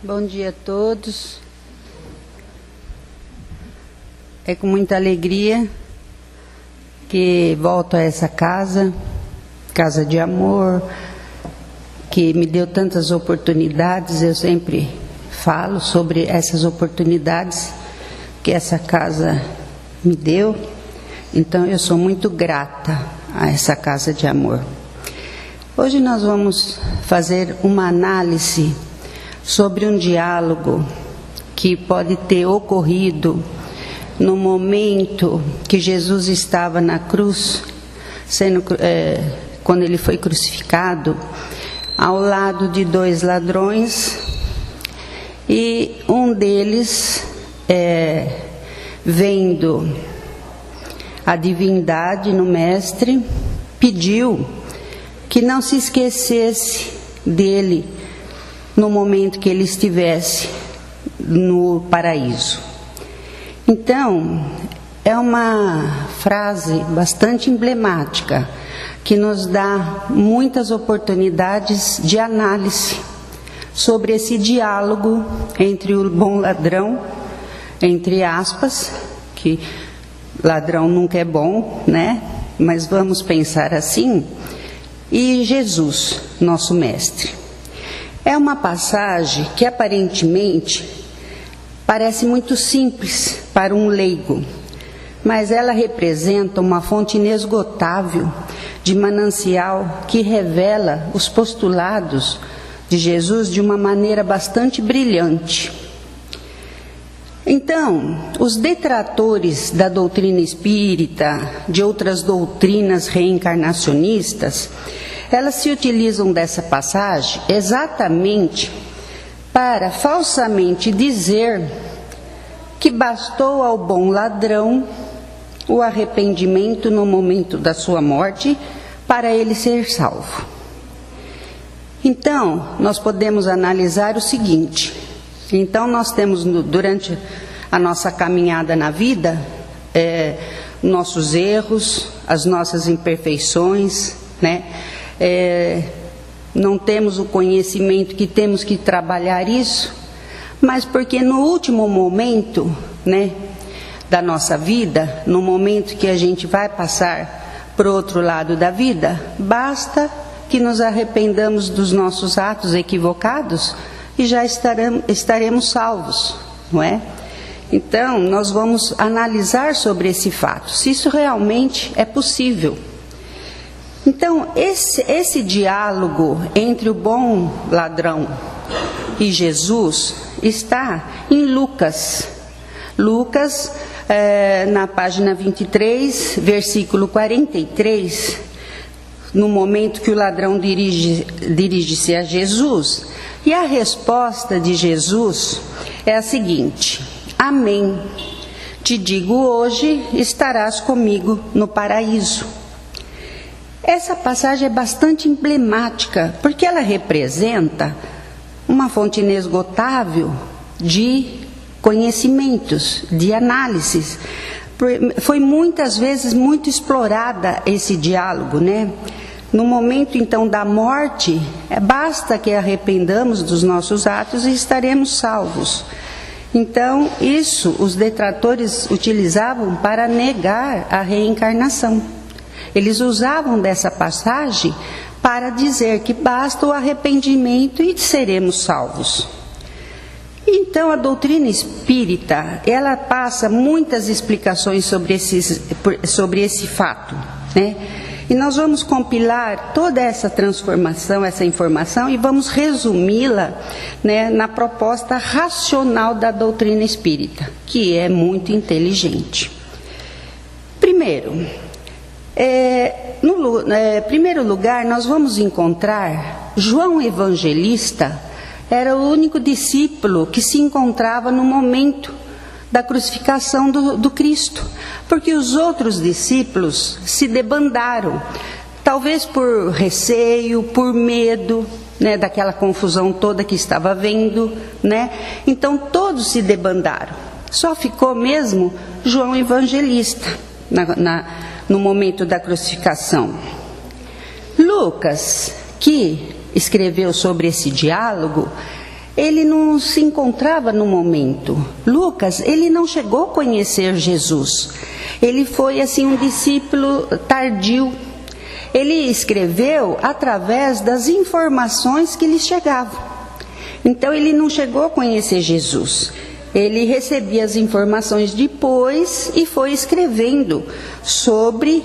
Bom dia a todos. É com muita alegria que volto a essa casa de amor, que me deu tantas oportunidades. Eu sempre falo sobre essas oportunidades que essa casa me deu. Então eu sou muito grata a essa casa de amor. Hoje nós vamos fazer uma análise sobre um diálogo que pode ter ocorrido no momento que Jesus estava na cruz, quando ele foi crucificado, ao lado de dois ladrões, e um deles, vendo a divindade no mestre, pediu que não se esquecesse dele no momento que ele estivesse no paraíso. Então, é uma frase bastante emblemática, que nos dá muitas oportunidades de análise sobre esse diálogo entre o bom ladrão, entre aspas, que ladrão nunca é bom, né? Mas vamos pensar assim, e Jesus, nosso mestre. É uma passagem que aparentemente parece muito simples para um leigo, mas ela representa uma fonte inesgotável de manancial que revela os postulados de Jesus de uma maneira bastante brilhante. Então, os detratores da doutrina espírita, de outras doutrinas reencarnacionistas, elas se utilizam dessa passagem exatamente para falsamente dizer que bastou ao bom ladrão o arrependimento no momento da sua morte para ele ser salvo. Então, nós podemos analisar o seguinte. Então, nós temos durante a nossa caminhada na vida, nossos erros, as nossas imperfeições, né? Não temos o conhecimento que temos que trabalhar isso, mas porque no último momento, né, da nossa vida, no momento que a gente vai passar para o outro lado da vida, basta que nos arrependamos dos nossos atos equivocados e já estaremos salvos, não é? Então, nós vamos analisar sobre esse fato, se isso realmente é possível. Então, esse diálogo entre o bom ladrão e Jesus está em Lucas. Lucas, na página 23, versículo 43, no momento que o ladrão dirige-se a Jesus, e a resposta de Jesus é a seguinte: Amém, te digo hoje, estarás comigo no paraíso. Essa passagem é bastante emblemática, porque ela representa uma fonte inesgotável de conhecimentos, de análises. Foi muitas vezes muito explorada esse diálogo, né? No momento então da morte, basta que arrependamos dos nossos atos e estaremos salvos. Então, isso os detratores utilizavam para negar a reencarnação. Eles usavam dessa passagem para dizer que basta o arrependimento e seremos salvos. Então, a doutrina espírita, ela passa muitas explicações sobre esse fato, né? E nós vamos compilar toda essa transformação, essa informação, e vamos resumi-la, né, na proposta racional da doutrina espírita, que é muito inteligente. Primeiro, no primeiro lugar, nós vamos encontrar João Evangelista. Era o único discípulo que se encontrava no momento da crucificação do Cristo, porque os outros discípulos se debandaram, talvez por receio, por medo, né, daquela confusão toda que estava havendo, né? Então todos se debandaram. Só ficou mesmo João Evangelista no momento da crucificação. Lucas, que escreveu sobre esse diálogo, ele não se encontrava no momento. Lucas, ele não chegou a conhecer Jesus. Ele foi assim um discípulo tardio. Ele escreveu através das informações que lhe chegavam. Então ele não chegou a conhecer Jesus. Ele recebia as informações depois e foi escrevendo sobre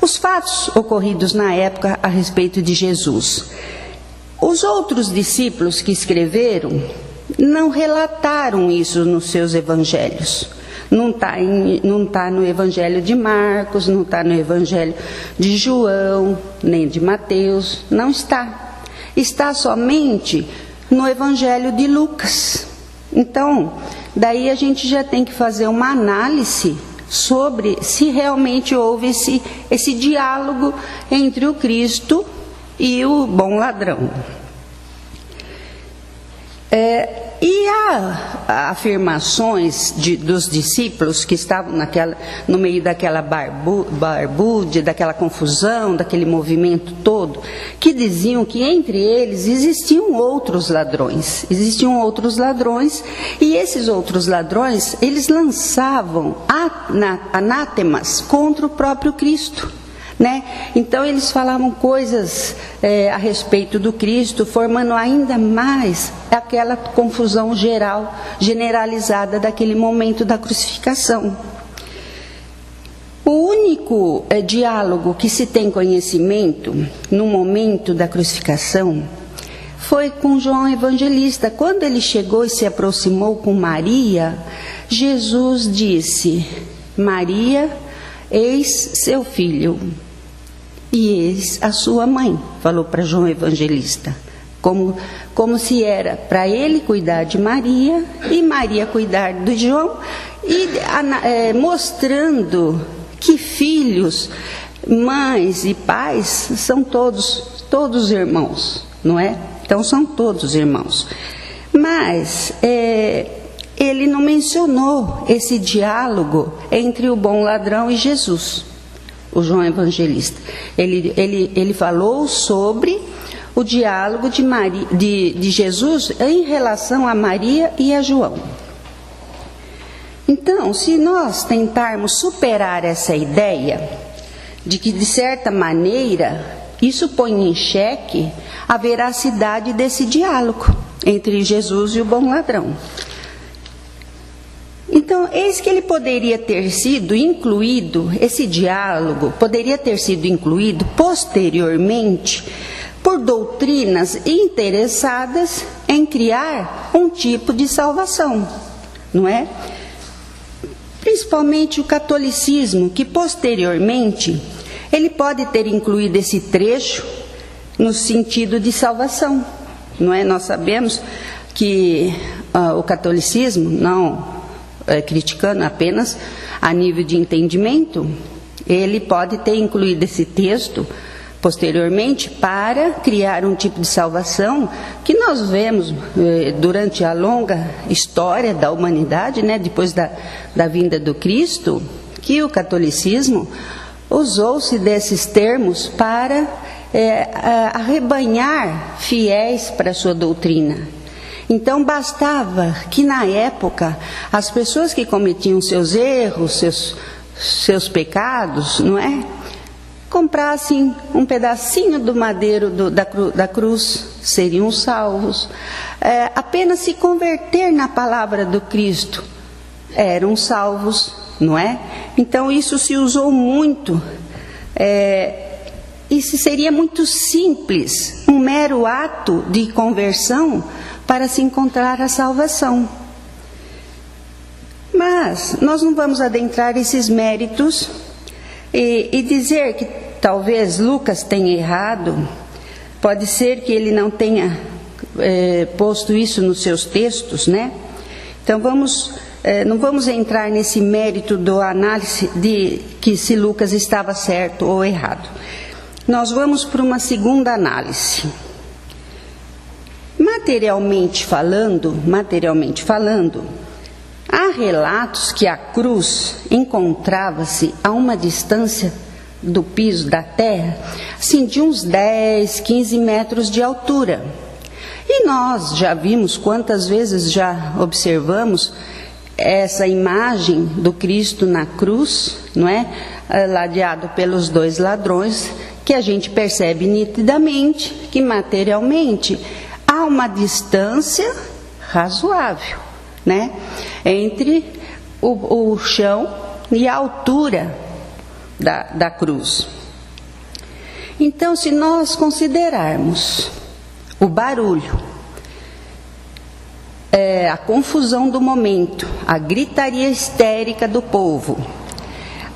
os fatos ocorridos na época a respeito de Jesus. Os outros discípulos que escreveram não relataram isso nos seus evangelhos. Não está no evangelho de Marcos, não está no evangelho de João, nem de Mateus, não está. Está somente no evangelho de Lucas. Então, daí a gente já tem que fazer uma análise sobre se realmente houve esse diálogo entre o Cristo e o bom ladrão. E há afirmações dos discípulos que estavam no meio daquela barbúrdia, daquela confusão, daquele movimento todo, que diziam que entre eles existiam outros ladrões. Existiam outros ladrões, e esses outros ladrões, eles lançavam anátemas contra o próprio Cristo. Então eles falavam coisas a respeito do Cristo, formando ainda mais aquela confusão generalizada daquele momento da crucificação. O único diálogo que se tem conhecimento no momento da crucificação foi com João Evangelista. Quando ele chegou e se aproximou com Maria, Jesus disse: Maria, eis seu filho. E eis a sua mãe, falou para João Evangelista, como se era para ele cuidar de Maria e Maria cuidar de João, e mostrando que filhos, mães e pais são todos irmãos, não é? Então são todos irmãos. Mas ele não mencionou esse diálogo entre o bom ladrão e Jesus. O João Evangelista, ele falou sobre o diálogo de Jesus em relação a Maria e a João. Então, se nós tentarmos superar essa ideia de que, de certa maneira, isso põe em xeque a veracidade desse diálogo entre Jesus e o bom ladrão. Então, eis que ele poderia ter sido incluído, esse diálogo poderia ter sido incluído posteriormente por doutrinas interessadas em criar um tipo de salvação, não é? Principalmente o catolicismo, que posteriormente ele pode ter incluído esse trecho no sentido de salvação, não é? Nós sabemos que o catolicismo não criticando apenas a nível de entendimento, ele pode ter incluído esse texto posteriormente para criar um tipo de salvação que nós vemos durante a longa história da humanidade, depois da vinda do Cristo, que o catolicismo usou-se desses termos para arrebanhar fiéis para a sua doutrina. Então, bastava que, na época, as pessoas que cometiam seus erros, seus pecados, não é? Comprassem um pedacinho do madeiro da cruz, seriam salvos. Apenas se converter na palavra do Cristo, eram salvos, não é? Então, isso se usou muito. Isso seria muito simples, um mero ato de conversão para se encontrar a salvação. Mas nós não vamos adentrar esses méritos e dizer que talvez Lucas tenha errado. Pode ser que ele não tenha posto isso nos seus textos, Então não vamos entrar nesse mérito do análise de que se Lucas estava certo ou errado. Nós vamos para uma segunda análise. Materialmente falando, há relatos que a cruz encontrava-se a uma distância do piso da terra, assim, de uns 10, 15 metros de altura. E nós já vimos, quantas vezes já observamos essa imagem do Cristo na cruz, não é? Ladeado pelos 2 ladrões, que a gente percebe nitidamente que materialmente há uma distância razoável, né? Entre o chão e a altura da cruz. Então, se nós considerarmos o barulho, a confusão do momento, a gritaria histérica do povo,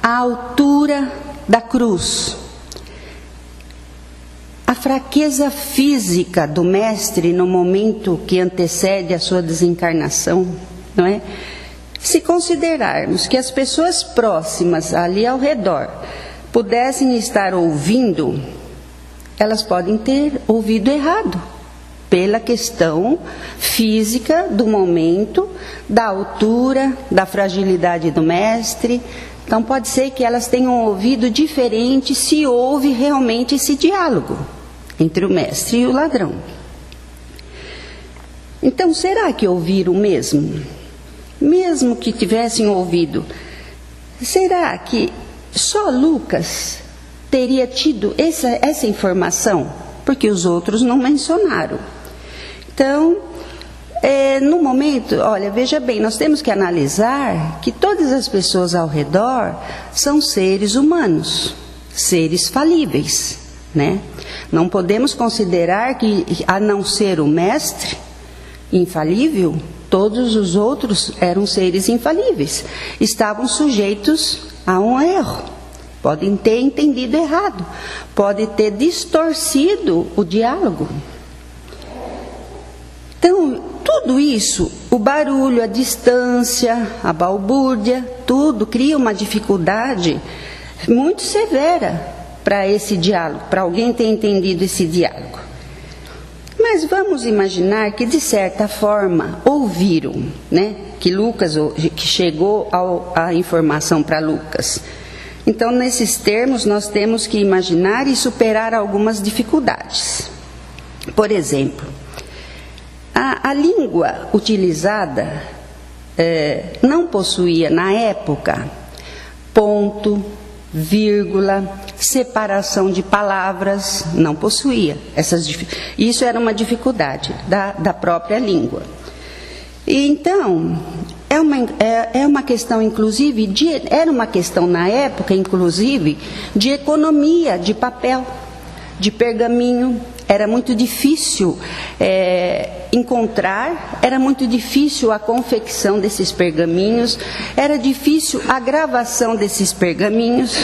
a altura da cruz, a fraqueza física do mestre no momento que antecede a sua desencarnação, não é? Se considerarmos que as pessoas próximas ali ao redor pudessem estar ouvindo, elas podem ter ouvido errado, pela questão física do momento, da altura, da fragilidade do mestre. Então pode ser que elas tenham ouvido diferente se houve realmente esse diálogo entre o mestre e o ladrão. Então será que ouviram mesmo? Mesmo que tivessem ouvido, será que só Lucas teria tido essa informação? Porque os outros não mencionaram. Então, no momento, olha, veja bem, nós temos que analisar que todas as pessoas ao redor são seres humanos, seres falíveis, né? Não podemos considerar que, a não ser o mestre infalível, todos os outros eram seres infalíveis, estavam sujeitos a um erro, podem ter entendido errado, pode ter distorcido o diálogo. Então, tudo isso, o barulho, a distância, a balbúrdia, tudo cria uma dificuldade muito severa para esse diálogo, para alguém ter entendido esse diálogo. Mas vamos imaginar que, de certa forma, ouviram, né? Que chegou a informação para Lucas. Então, nesses termos, nós temos que imaginar e superar algumas dificuldades. Por exemplo, a língua utilizada não possuía, na época, ponto, vírgula, separação de palavras, não possuía. Isso era uma dificuldade da própria língua. E então, é uma questão, inclusive, era uma questão na época, inclusive, de economia de papel, de pergaminho. Era muito difícil encontrar, era muito difícil a confecção desses pergaminhos, era difícil a gravação desses pergaminhos.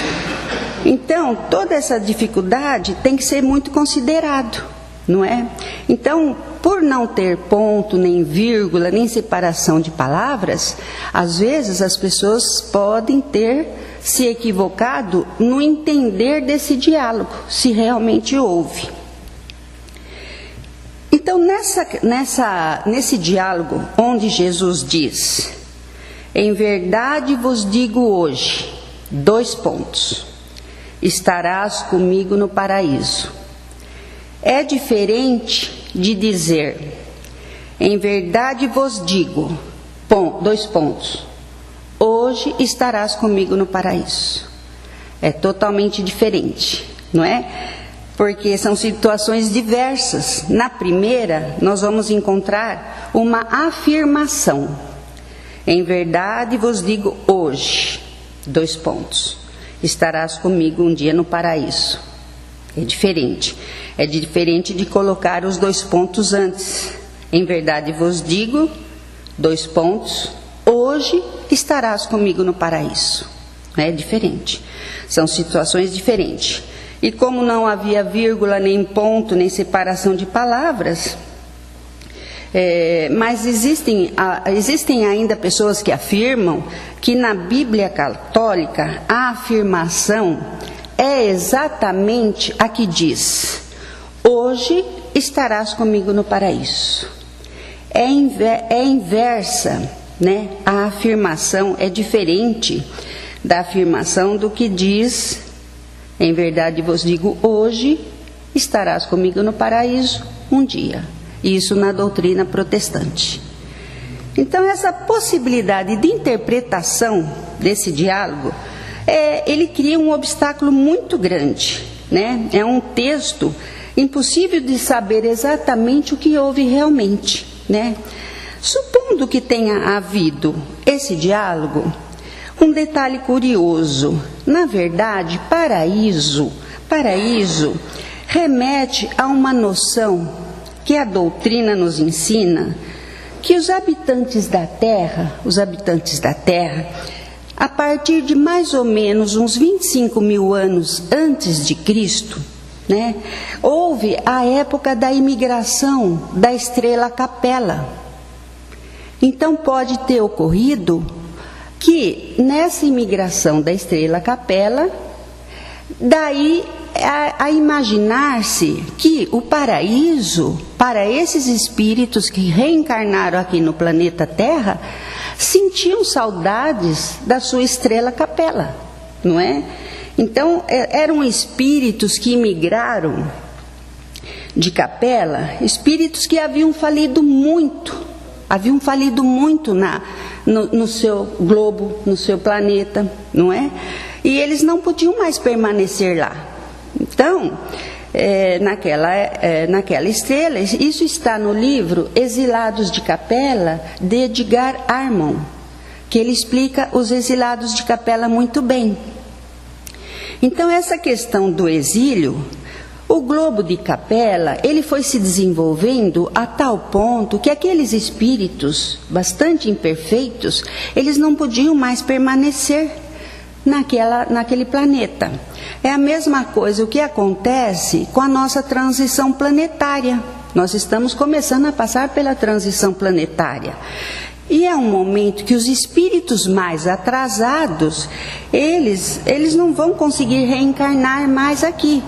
Então, toda essa dificuldade tem que ser muito considerado, não é? Então, por não ter ponto, nem vírgula, nem separação de palavras, às vezes as pessoas podem ter se equivocado no entender desse diálogo, se realmente houve. Então, nesse diálogo, onde Jesus diz, em verdade vos digo hoje, : estarás comigo no paraíso. É diferente de dizer, em verdade vos digo, : hoje estarás comigo no paraíso. É totalmente diferente, não é? Porque são situações diversas. Na primeira, nós vamos encontrar uma afirmação. Em verdade vos digo hoje, : estarás comigo um dia no paraíso. É diferente. É diferente de colocar os 2 pontos antes. Em verdade vos digo, : hoje estarás comigo no paraíso. É diferente. São situações diferentes. E como não havia vírgula, nem ponto, nem separação de palavras, mas existem ainda pessoas que afirmam que na Bíblia Católica a afirmação é exatamente a que diz: hoje estarás comigo no paraíso. É inversa, né? A afirmação é diferente da afirmação do que diz: em verdade vos digo, hoje estarás comigo no paraíso um dia. Isso na doutrina protestante. Então, essa possibilidade de interpretação desse diálogo, ele cria um obstáculo muito grande, né? É um texto impossível de saber exatamente o que houve realmente, né? Supondo que tenha havido esse diálogo, um detalhe curioso, na verdade, paraíso remete a uma noção que a doutrina nos ensina, que os habitantes da Terra, a partir de mais ou menos uns 25 mil anos antes de Cristo, né, houve a época da imigração da estrela Capella. Então pode ter ocorrido que nessa imigração da estrela Capella, daí a imaginar-se que o paraíso, para esses espíritos que reencarnaram aqui no planeta Terra, sentiam saudades da sua estrela Capella, não é? Então, eram espíritos que imigraram de Capella, espíritos que haviam falido muito no seu globo, no seu planeta, não é? E eles não podiam mais permanecer lá. Então, naquela estrela, isso está no livro Exilados de Capella, de Edgar Armond, que ele explica os exilados de Capella muito bem. Então, essa questão do exílio, o globo de Capella, ele foi se desenvolvendo a tal ponto que aqueles espíritos bastante imperfeitos, eles não podiam mais permanecer naquele planeta. É a mesma coisa o que acontece com a nossa transição planetária. Nós estamos começando a passar pela transição planetária. E é um momento que os espíritos mais atrasados, eles não vão conseguir reencarnar mais aqui,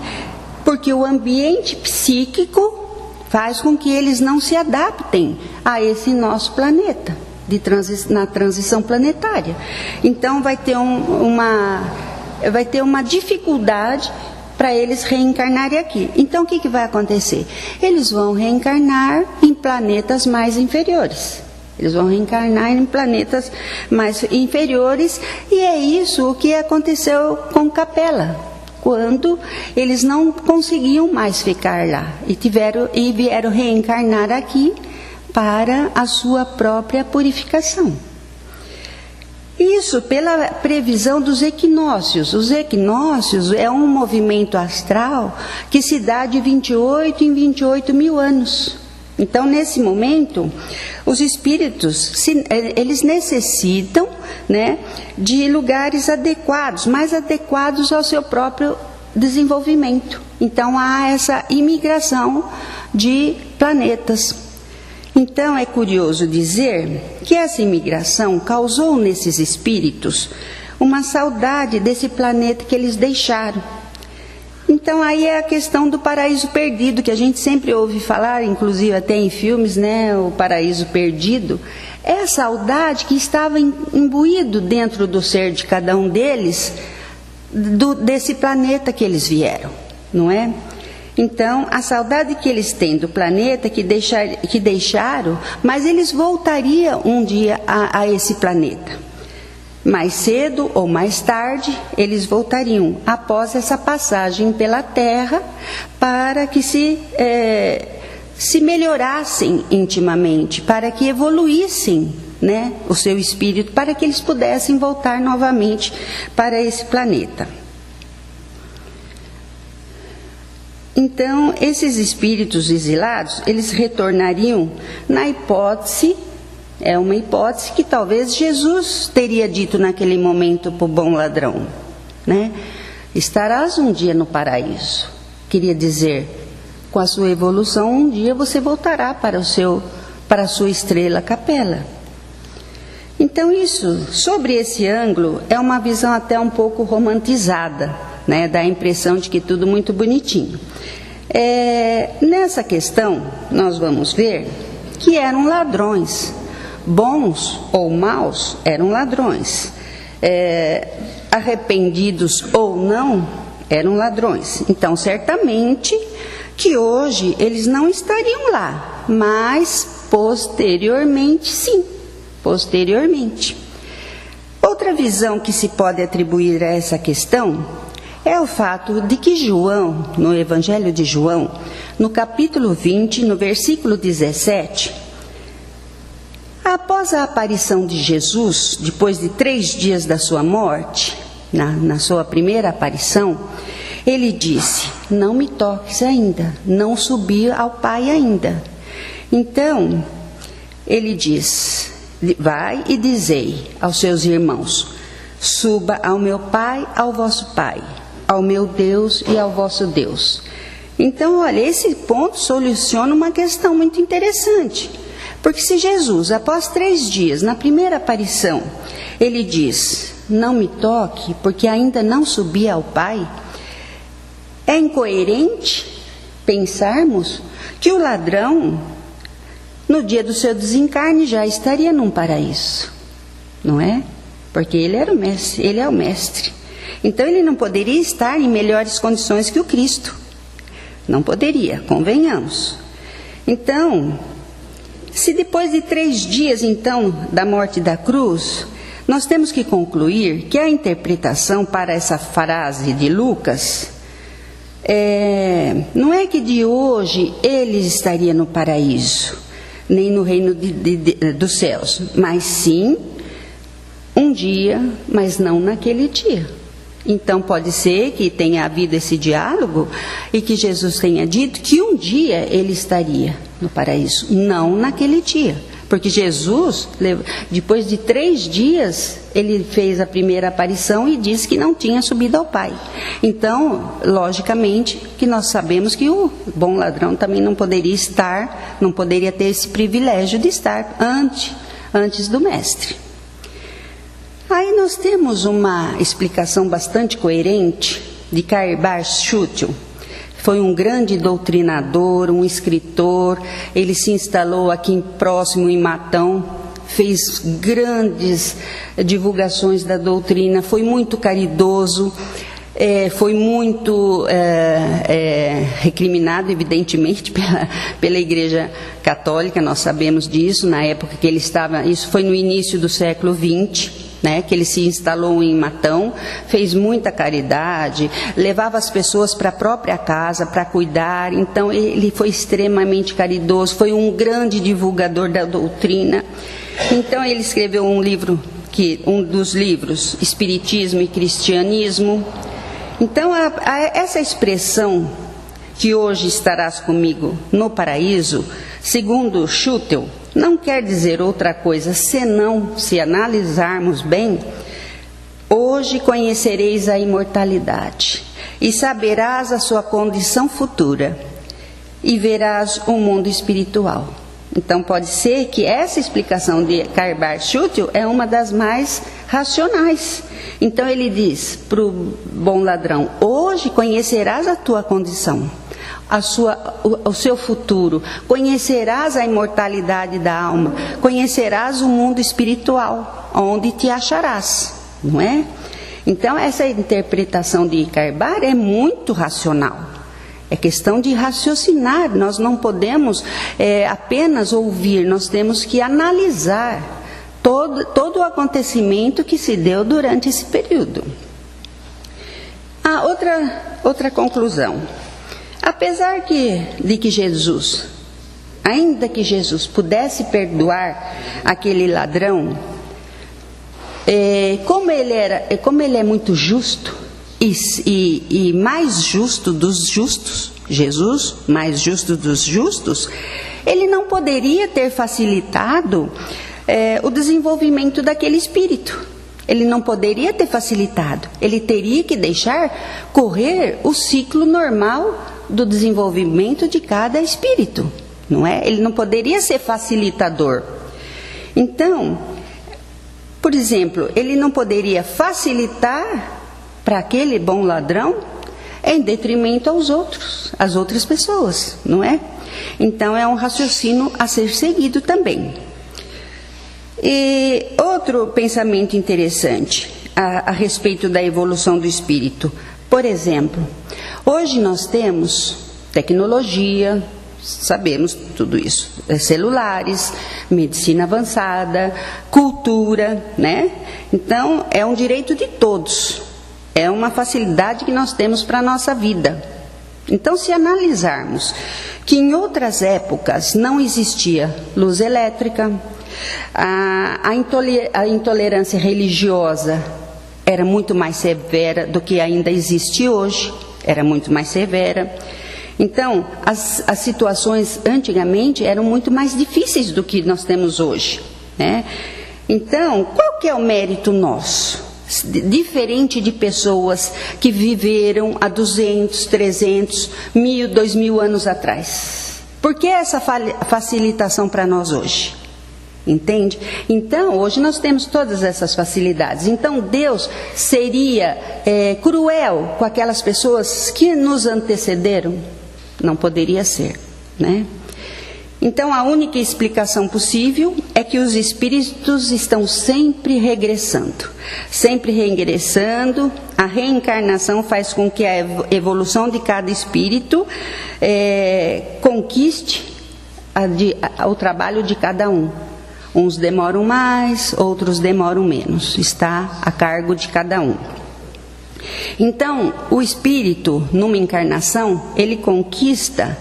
porque o ambiente psíquico faz com que eles não se adaptem a esse nosso planeta, na transição planetária. Então vai ter uma dificuldade para eles reencarnarem aqui. Então o que vai acontecer? Eles vão reencarnar em planetas mais inferiores. Eles vão reencarnar em planetas mais inferiores, e é isso o que aconteceu com Capella, quando eles não conseguiam mais ficar lá e vieram reencarnar aqui para a sua própria purificação. Isso pela previsão dos equinócios. Os equinócios é um movimento astral que se dá de 28 em 28 mil anos. Então, nesse momento, os espíritos, eles necessitam, né, de lugares adequados, mais adequados ao seu próprio desenvolvimento. Então, há essa imigração de planetas. Então, é curioso dizer que essa imigração causou nesses espíritos uma saudade desse planeta que eles deixaram. Então, aí é a questão do paraíso perdido, que a gente sempre ouve falar, inclusive até em filmes, né, o paraíso perdido. É a saudade que estava imbuído dentro do ser de cada um deles, desse planeta que eles vieram, não é? Então, a saudade que eles têm do planeta que deixaram, mas eles voltariam um dia a esse planeta. Mais cedo ou mais tarde, eles voltariam após essa passagem pela Terra, para que se melhorassem intimamente, para que evoluíssem, né, o seu espírito, para que eles pudessem voltar novamente para esse planeta. Então, esses espíritos exilados, eles retornariam na hipótese, é uma hipótese que talvez Jesus teria dito naquele momento para o bom ladrão, né? Estarás um dia no paraíso. Queria dizer, com a sua evolução, um dia você voltará para a sua estrela Capella. Então, isso, sobre esse ângulo, é uma visão até um pouco romantizada, né? Dá a impressão de que tudo muito bonitinho. Nessa questão, nós vamos ver que eram ladrões. Bons ou maus, eram ladrões. Arrependidos ou não, eram ladrões. Então, certamente que hoje eles não estariam lá, mas posteriormente, sim, posteriormente. Outra visão que se pode atribuir a essa questão é o fato de que João, no Evangelho de João, no capítulo 20, no versículo 17, após a aparição de Jesus, depois de 3 dias da sua morte, na sua primeira aparição, ele disse: não me toques ainda, não subi ao Pai ainda. Então, ele diz: vai e dizei aos seus irmãos, suba ao meu Pai, ao vosso Pai, ao meu Deus e ao vosso Deus. Então, olha, esse ponto soluciona uma questão muito interessante. Porque se Jesus, após 3 dias, na primeira aparição, ele diz: não me toque, porque ainda não subi ao Pai, é incoerente pensarmos que o ladrão, no dia do seu desencarne, já estaria num paraíso, não é? Porque ele era o mestre, ele é o mestre. Então ele não poderia estar em melhores condições que o Cristo. Não poderia, convenhamos. Então, se depois de 3 dias, então, da morte da cruz, nós temos que concluir que a interpretação para essa frase de Lucas não é que de hoje ele estaria no paraíso, nem no reino dos céus, mas sim um dia, mas não naquele dia. Então pode ser que tenha havido esse diálogo e que Jesus tenha dito que um dia ele estaria no paraíso, não naquele dia. Porque Jesus, depois de 3 dias, ele fez a primeira aparição e disse que não tinha subido ao Pai. Então, logicamente, que nós sabemos que o bom ladrão também não poderia estar, não poderia ter esse privilégio de estar antes do Mestre. Aí nós temos uma explicação bastante coerente de Karl Schutel. Foi um grande doutrinador, um escritor. Ele se instalou aqui próximo em Matão, fez grandes divulgações da doutrina, foi muito caridoso, foi muito recriminado, evidentemente, pela Igreja Católica. Nós sabemos disso, na época que ele estava, isso foi no início do século XX, que ele se instalou em Matão, fez muita caridade, levava as pessoas para a própria casa para cuidar. Então ele foi extremamente caridoso, foi um grande divulgador da doutrina. Então ele escreveu um dos livros, Espiritismo e Cristianismo. Então essa expressão, que hoje estarás comigo no paraíso, segundo Schutel, não quer dizer outra coisa senão, se analisarmos bem, hoje conhecereis a imortalidade e saberás a sua condição futura e verás o mundo espiritual. Então pode ser que essa explicação de Karl Schutel é uma das mais racionais. Então ele diz para o bom ladrão: hoje conhecerás a tua condição, o seu futuro, conhecerás a imortalidade da alma, conhecerás o mundo espiritual, onde te acharás, não é? Então essa interpretação de Karl é muito racional, é questão de raciocinar. Nós não podemos apenas ouvir, nós temos que analisar todo o acontecimento que se deu durante esse período. Outra conclusão. Apesar de que Jesus, ainda que Jesus pudesse perdoar aquele ladrão, como ele é muito justo e mais justo dos justos, Jesus, mais justo dos justos, ele não poderia ter facilitado o desenvolvimento daquele espírito. Ele não poderia ter facilitado, ele teria que deixar correr o ciclo normal do desenvolvimento de cada espírito, não é? Ele não poderia ser facilitador. Então, por exemplo, ele não poderia facilitar para aquele bom ladrão em detrimento às outras pessoas, não é? Então é um raciocínio a ser seguido também. E outro pensamento interessante a respeito da evolução do espírito. Por exemplo, hoje nós temos tecnologia, sabemos tudo isso. Celulares, medicina avançada, cultura, né? Então, é um direito de todos. É uma facilidade que nós temos para a nossa vida. Então, se analisarmos que em outras épocas não existia luz elétrica, a intolerância religiosa era muito mais severa do que ainda existe hoje, era muito mais severa. Então, as situações antigamente eram muito mais difíceis do que nós temos hoje, né? Então, qual que é o mérito nosso? Diferente de pessoas que viveram há 200, 300, 1000, 2000 anos atrás. Por que essa facilitação para nós hoje? Entende? Então, hoje nós temos todas essas facilidades. Então, Deus seria cruel com aquelas pessoas que nos antecederam? Não poderia ser, né? Então, a única explicação possível é que os espíritos estão sempre regressando. Sempre regressando. A reencarnação faz com que a evolução de cada espírito conquiste o trabalho de cada um. Uns demoram mais, outros demoram menos. Está a cargo de cada um. Então, o espírito, numa encarnação, ele conquista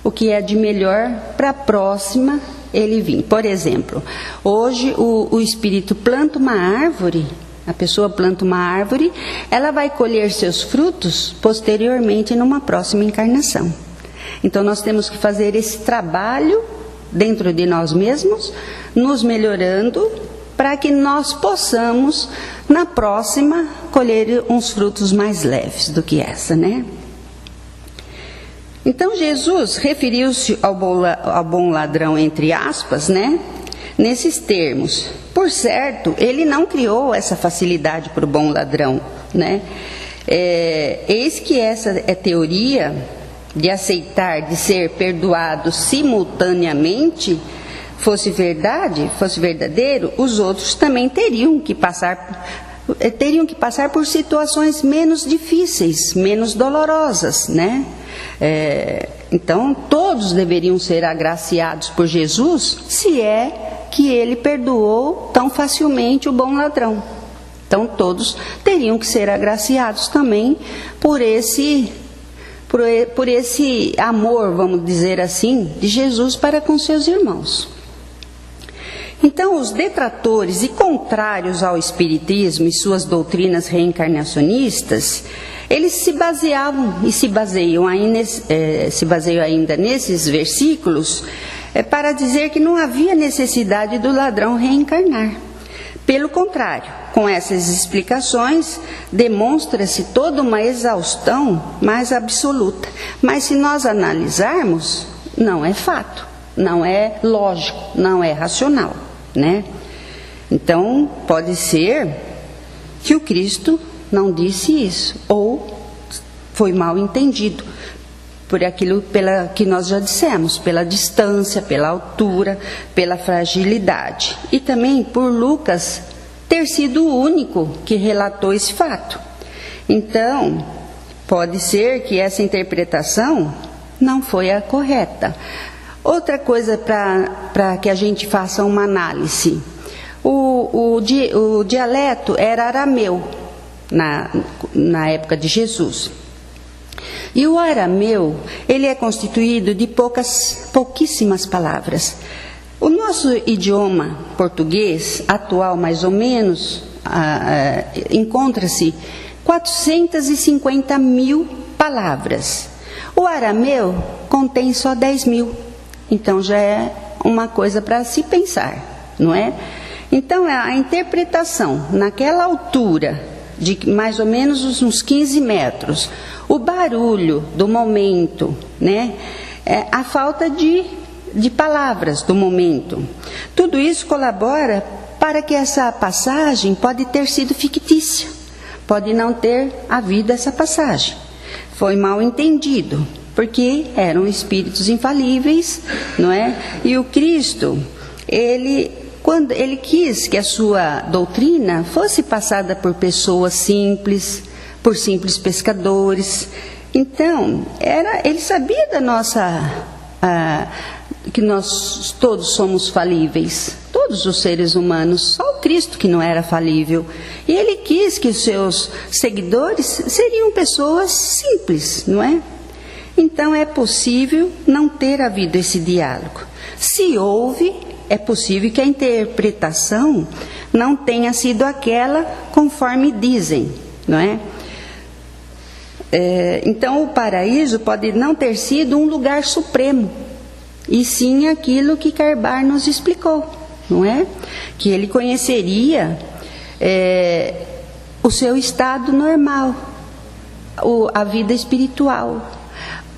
o que é de melhor para a próxima ele vir. Por exemplo, hoje o espírito planta uma árvore, a pessoa planta uma árvore, ela vai colher seus frutos posteriormente numa próxima encarnação. Então, nós temos que fazer esse trabalho dentro de nós mesmos, nos melhorando, para que nós possamos, na próxima, colher uns frutos mais leves do que essa, né? Então, Jesus referiu-se ao bom ladrão, entre aspas, né? Nesses termos. Por certo, ele não criou essa facilidade para o bom ladrão, né? Eis que essa teoria de aceitar, de ser perdoado simultaneamente, fosse verdadeiro, os outros também teriam que passar por situações menos difíceis, menos dolorosas, né? Então, todos deveriam ser agraciados por Jesus, se é que ele perdoou tão facilmente o bom ladrão. Então, todos teriam que ser agraciados também por esse amor, vamos dizer assim, de Jesus para com seus irmãos. Então, os detratores e contrários ao Espiritismo e suas doutrinas reencarnacionistas, eles se baseavam e se baseiam ainda nesses versículos para dizer que não havia necessidade do ladrão reencarnar. Pelo contrário, com essas explicações, demonstra-se toda uma exaustão mais absoluta. Mas se nós analisarmos, não é fato, não é lógico, não é racional, né? Então, pode ser que o Cristo não disse isso, ou foi mal entendido, por aquilo que nós já dissemos, pela distância, pela altura, pela fragilidade. E também por Lucas ter sido o único que relatou esse fato. Então, pode ser que essa interpretação não foi a correta. Outra coisa para que a gente faça uma análise. O dialeto era arameu na época de Jesus. E o arameu, ele é constituído de pouquíssimas palavras. O nosso idioma português atual, mais ou menos, encontra-se 450 mil palavras. O arameu contém só 10 mil. Então, já é uma coisa para se pensar, não é? Então, a interpretação naquela altura, de mais ou menos uns 15 metros, o barulho do momento, né? A falta de palavras do momento. Tudo isso colabora para que essa passagem pode ter sido fictícia, pode não ter havido essa passagem. Foi mal entendido, porque eram espíritos infalíveis, não é? E o Cristo, quando ele quis que a sua doutrina fosse passada por pessoas simples, por simples pescadores. Então, ele sabia da nossa que nós todos somos falíveis, todos os seres humanos, só o Cristo que não era falível. E ele quis que os seus seguidores seriam pessoas simples, não é? Então é possível não ter havido esse diálogo. Se houve, é possível que a interpretação não tenha sido aquela conforme dizem, não é? Então o paraíso pode não ter sido um lugar supremo, e sim aquilo que Karbar nos explicou, não é? Que ele conheceria o seu estado normal, a vida espiritual,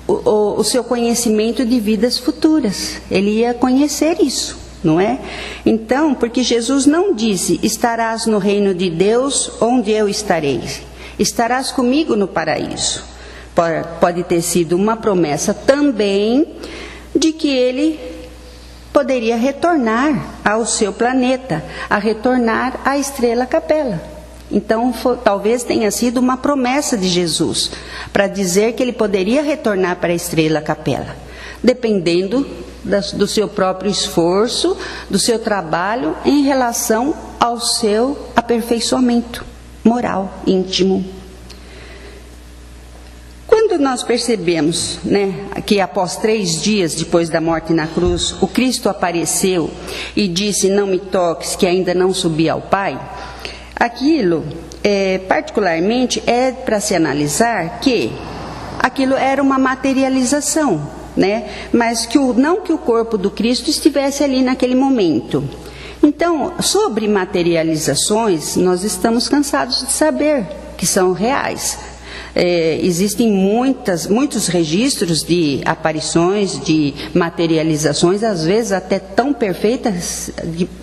o seu conhecimento de vidas futuras. Ele ia conhecer isso, não é? Então, porque Jesus não disse: estarás no reino de Deus, onde eu estarei. Estarás comigo no paraíso. Pode ter sido uma promessa também de que ele poderia retornar ao seu planeta, a retornar à Estrela Capella. Então, talvez tenha sido uma promessa de Jesus, para dizer que ele poderia retornar para a Estrela Capella, dependendo do seu próprio esforço, do seu trabalho em relação ao seu aperfeiçoamento moral, íntimo. Quando nós percebemos, que após 3 dias depois da morte na cruz, o Cristo apareceu e disse: não me toques, que ainda não subi ao Pai, aquilo, particularmente, é para se analisar que aquilo era uma materialização, mas não que o corpo do Cristo estivesse ali naquele momento. Então, sobre materializações, nós estamos cansados de saber que são reais. Existem muitos registros de aparições, de materializações, às vezes até tão perfeitas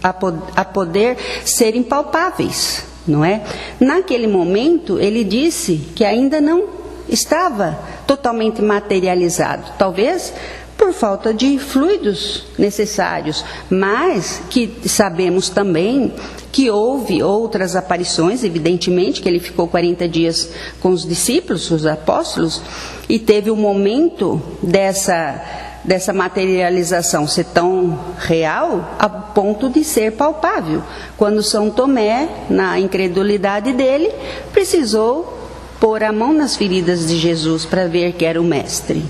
a poder serem palpáveis, não é? Naquele momento, ele disse que ainda não estava totalmente materializado, talvez por falta de fluidos necessários, mas que sabemos também que houve outras aparições, evidentemente, que ele ficou 40 dias com os discípulos, os apóstolos, e teve um momento dessa materialização ser tão real a ponto de ser palpável. Quando São Tomé, na incredulidade dele, precisou pôr a mão nas feridas de Jesus para ver que era o Mestre.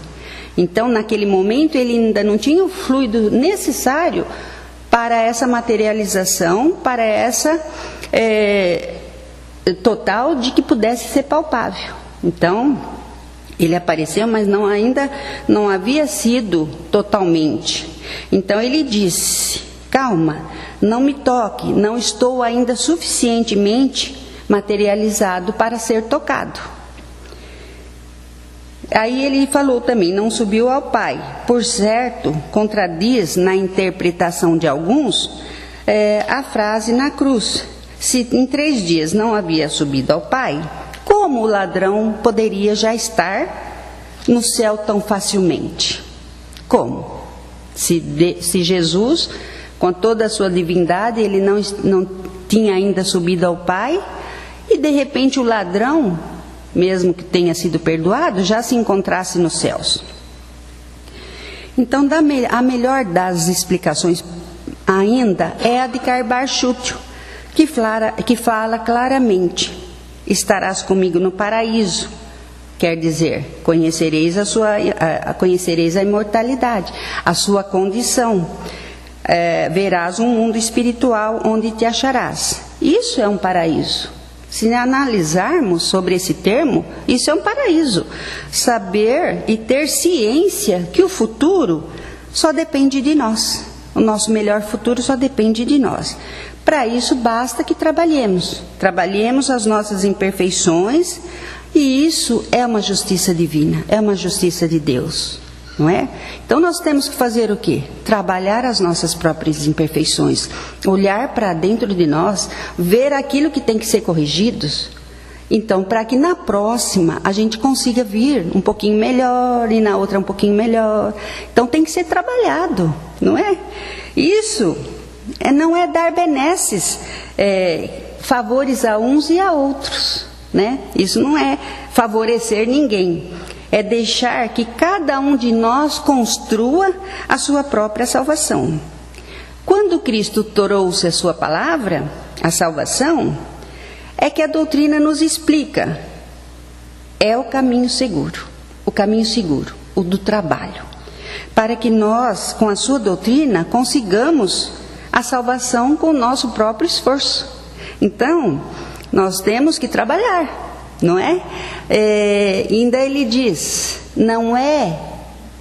Então, naquele momento, ele ainda não tinha o fluido necessário para essa materialização, para essa total de que pudesse ser palpável. Então, ele apareceu, mas ainda não havia sido totalmente. Então, ele disse: calma, não me toque, não estou ainda suficientemente materializado para ser tocado. Aí ele falou também: não subiu ao Pai. Por certo, contradiz na interpretação de alguns a frase na cruz. Se em 3 dias não havia subido ao Pai, como o ladrão poderia já estar no céu tão facilmente? Como? Se Jesus, com toda a sua divindade, ele não tinha ainda subido ao Pai, e de repente o ladrão, mesmo que tenha sido perdoado, já se encontrasse nos céus. Então, a melhor das explicações ainda é a de Karbar Chútil, que fala claramente: estarás comigo no paraíso. Quer dizer, conhecereis a imortalidade, a sua condição. Verás um mundo espiritual onde te acharás. Isso é um paraíso. Se analisarmos sobre esse termo, isso é um paraíso. Saber e ter ciência que o futuro só depende de nós. O nosso melhor futuro só depende de nós. Para isso, basta que trabalhemos. Trabalhemos as nossas imperfeições, e isso é uma justiça divina, é uma justiça de Deus. Não é? Então nós temos que fazer o quê? Trabalhar as nossas próprias imperfeições, olhar para dentro de nós, ver aquilo que tem que ser corrigido. Então, para que na próxima a gente consiga vir um pouquinho melhor e na outra um pouquinho melhor. Então tem que ser trabalhado, não é? Isso não é dar benesses, favores a uns e a outros, né? Isso não é favorecer ninguém. é deixar que cada um de nós construa a sua própria salvação. Quando Cristo trouxe a sua palavra, a salvação, é que a doutrina nos explica. É o caminho seguro, o do trabalho. Para que nós, com a sua doutrina, consigamos a salvação com o nosso próprio esforço. Então, nós temos que trabalhar, não é? Ainda ele diz, não é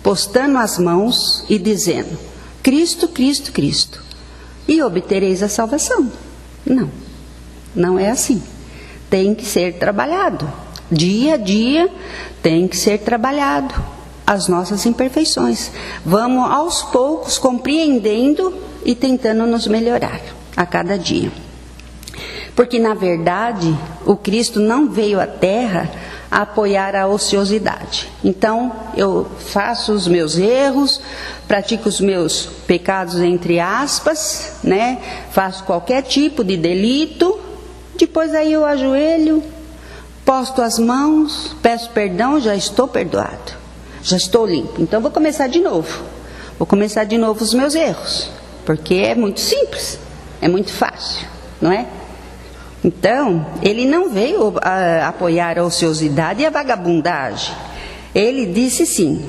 postando as mãos e dizendo, Cristo, Cristo, Cristo, e obtereis a salvação. Não é assim. Tem que ser trabalhado. Dia a dia tem que ser trabalhado as nossas imperfeições. Vamos aos poucos compreendendo e tentando nos melhorar a cada dia. Porque na verdade o Cristo não veio à Terra a apoiar a ociosidade. Então eu faço os meus erros, pratico os meus pecados entre aspas, né? Faço qualquer tipo de delito, depois aí eu ajoelho, posto as mãos, peço perdão, já estou perdoado, já estou limpo. Então vou começar de novo os meus erros, porque é muito simples, é muito fácil, não é? Então, ele não veio apoiar a ociosidade e a vagabundagem. Ele disse sim,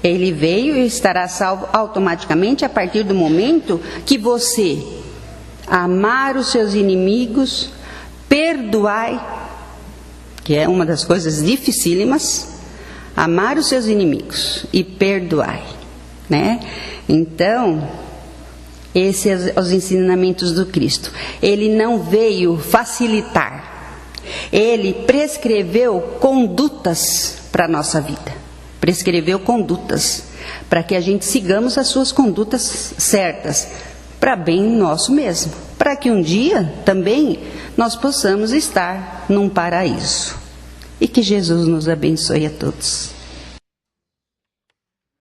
ele veio e estará salvo automaticamente a partir do momento que você amar os seus inimigos, perdoai, que é uma das coisas dificílimas, amar os seus inimigos e perdoai, né? Então, esses são os ensinamentos do Cristo. Ele não veio facilitar, ele prescreveu condutas para a nossa vida, prescreveu condutas para que a gente sigamos as suas condutas certas, para bem nosso mesmo, para que um dia também nós possamos estar num paraíso. E que Jesus nos abençoe a todos.